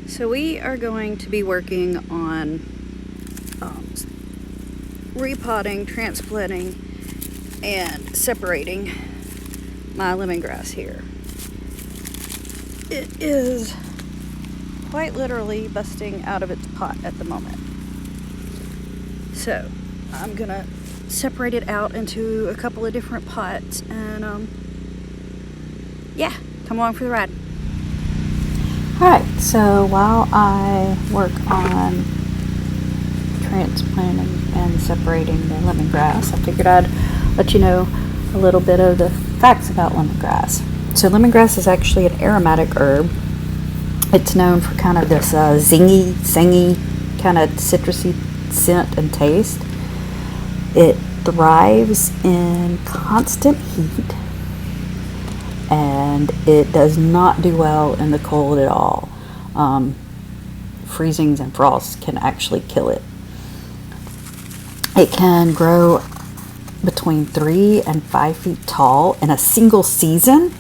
So we are going to be working on repotting, transplanting, and separating my lemongrass here. It is quite literally busting out of its pot at the moment. So I'm gonna separate it out into a couple of different pots and yeah, come along for the ride. Alright, so while I work on transplanting and separating the lemongrass, I figured I'd let you know a little bit of the facts about lemongrass. So lemongrass is actually an aromatic herb. It's known for kind of this zingy, sangy, kind of citrusy scent and taste. It thrives in constant heat, and it does not do well in the cold at all. Freezings and frosts can actually kill it. It can grow between 3 and 5 feet tall in a single season.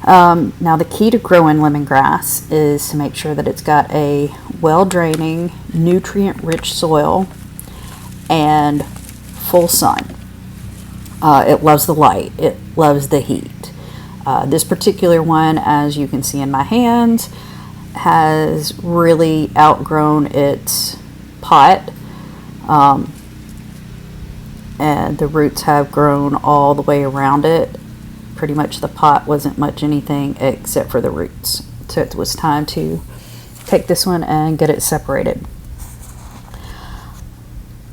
Now the key to growing lemongrass is to make sure that it's got a well-draining, nutrient-rich soil and full sun. It loves the light. It loves the heat. This particular one, as you can see in my hands, has really outgrown its pot. And the roots have grown all the way around it. Pretty much the pot wasn't much anything except for the roots. So it was time to take this one and get it separated.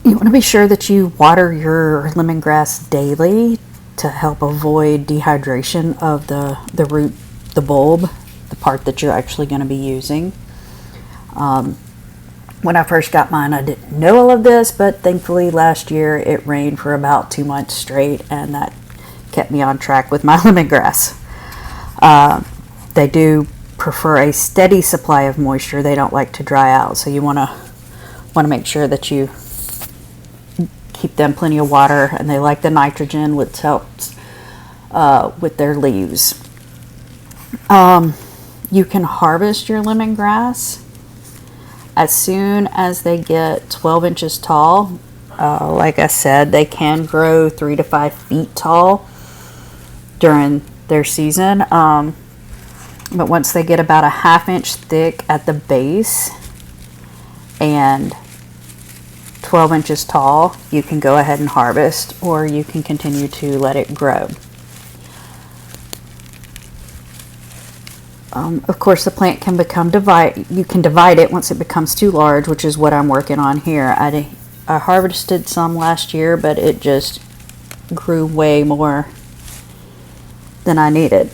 You want to be sure that you water your lemongrass daily to help avoid dehydration of the root, the bulb, the part that you're actually going to be using. When I first got mine, I didn't know all of this, but thankfully last year it rained for about 2 months straight, and that kept me on track with my lemongrass. They do prefer a steady supply of moisture. They don't like to dry out, so you want to make sure that you keep them plenty of water, and they like the nitrogen, which helps with their leaves. You can harvest your lemongrass as soon as they get 12 inches tall. Like I said, they can grow 3 to 5 feet tall during their season. But once they get about a ½ inch thick at the base and 12 inches tall, you can go ahead and harvest, or you can continue to let it grow. Of course, the plant can become you can divide it once it becomes too large, which is what I'm working on here. I harvested some last year, but it just grew way more than I needed.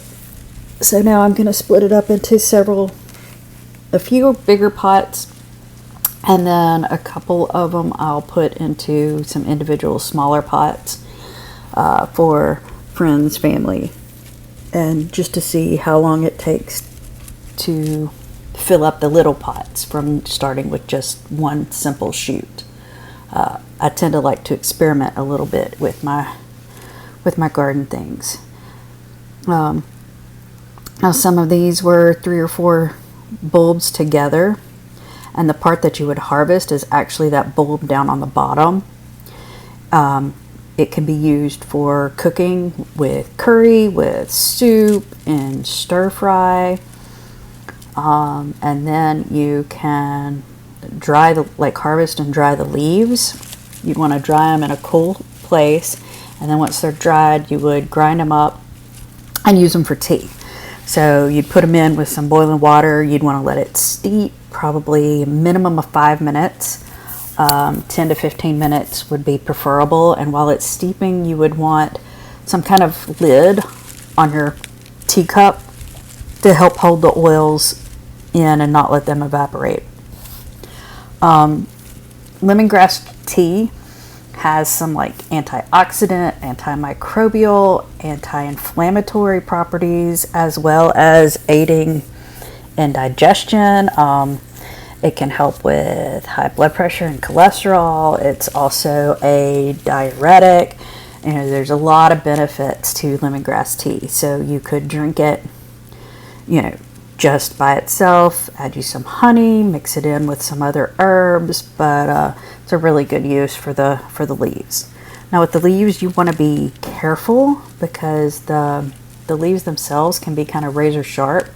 So now I'm going to split it up into a few bigger pots, and then a couple of them I'll put into some individual smaller pots for friends, family, and just to see how long it takes to fill up the little pots from starting with just one simple shoot. I tend to like to experiment a little bit with my garden things. Now some of these were 3 or 4 bulbs together, and the part that you would harvest is actually that bulb down on the bottom. It can be used for cooking with curry, with soup, and stir fry. And then you can harvest and dry the leaves. You'd want to dry them in a cool place, and then once they're dried, you would grind them up and use them for tea. So you'd put them in with some boiling water. You'd want to let it steep, probably a minimum of 5 minutes. 10 to 15 minutes would be preferable, and while it's steeping, you would want some kind of lid on your teacup to help hold the oils in and not let them evaporate. Lemongrass tea has some antioxidant, antimicrobial, anti-inflammatory properties, as well as aiding in digestion. It can help with high blood pressure and cholesterol. It's also a diuretic. There's a lot of benefits to lemongrass tea. So you could drink it, just by itself. Add you some honey, mix it in with some other herbs, but it's a really good use for the leaves. Now with the leaves, you want to be careful because the leaves themselves can be kind of razor sharp.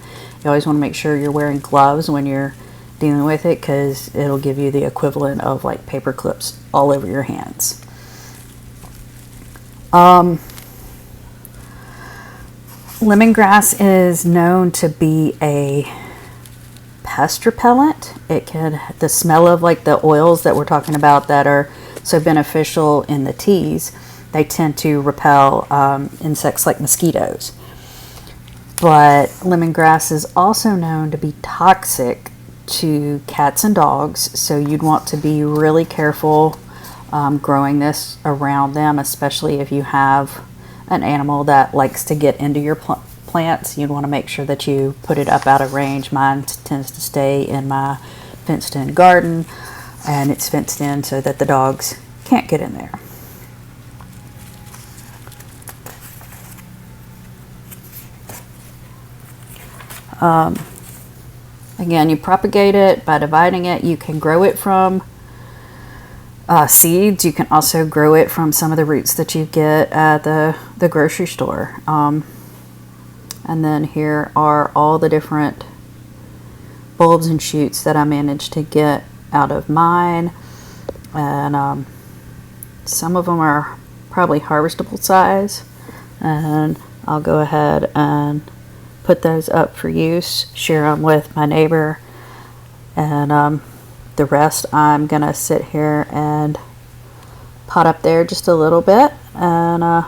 You always want to make sure you're wearing gloves when you're dealing with it, because it'll give you the equivalent of like paper clips all over your hands. Lemongrass is known to be a pest repellent. The smell of like the oils that we're talking about that are so beneficial in the teas, they tend to repel insects like mosquitoes. But lemongrass is also known to be toxic to cats and dogs, so you'd want to be really careful growing this around them, especially if you have an animal that likes to get into your plants. You'd want to make sure that you put it up out of range. Mine tends to stay in my fenced in garden, and it's fenced in so that the dogs can't get in there. Again, you propagate it by dividing it. You can grow it from seeds. You can also grow it from some of the roots that you get at the grocery store. And then here are all the different bulbs and shoots that I managed to get out of mine. And some of them are probably harvestable size. And I'll go ahead and put those up for use, share them with my neighbor, and the rest I'm gonna sit here and pot up there just a little bit. And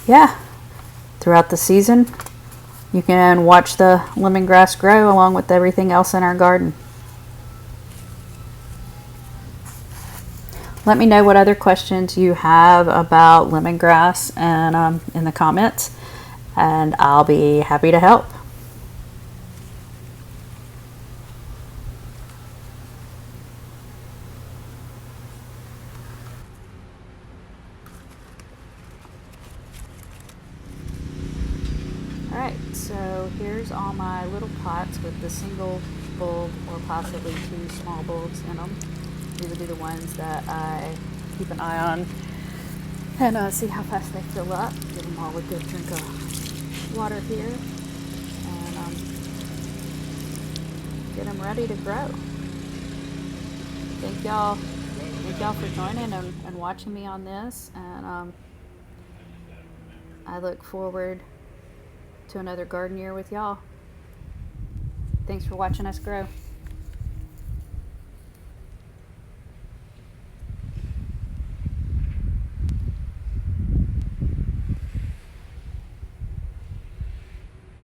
yeah, throughout the season you can watch the lemongrass grow along with everything else in our garden. Let me know what other questions you have about lemongrass and in the comments, and I'll be happy to help. Alright, so here's all my little pots with the single bulb or possibly 2 small bulbs in them. These will be the ones that I keep an eye on and see how fast they fill up. Give them all a good drink of water here, and get them ready to grow. Thank y'all for joining and watching me on this, and I look forward to another garden year with y'all. Thanks for watching us grow.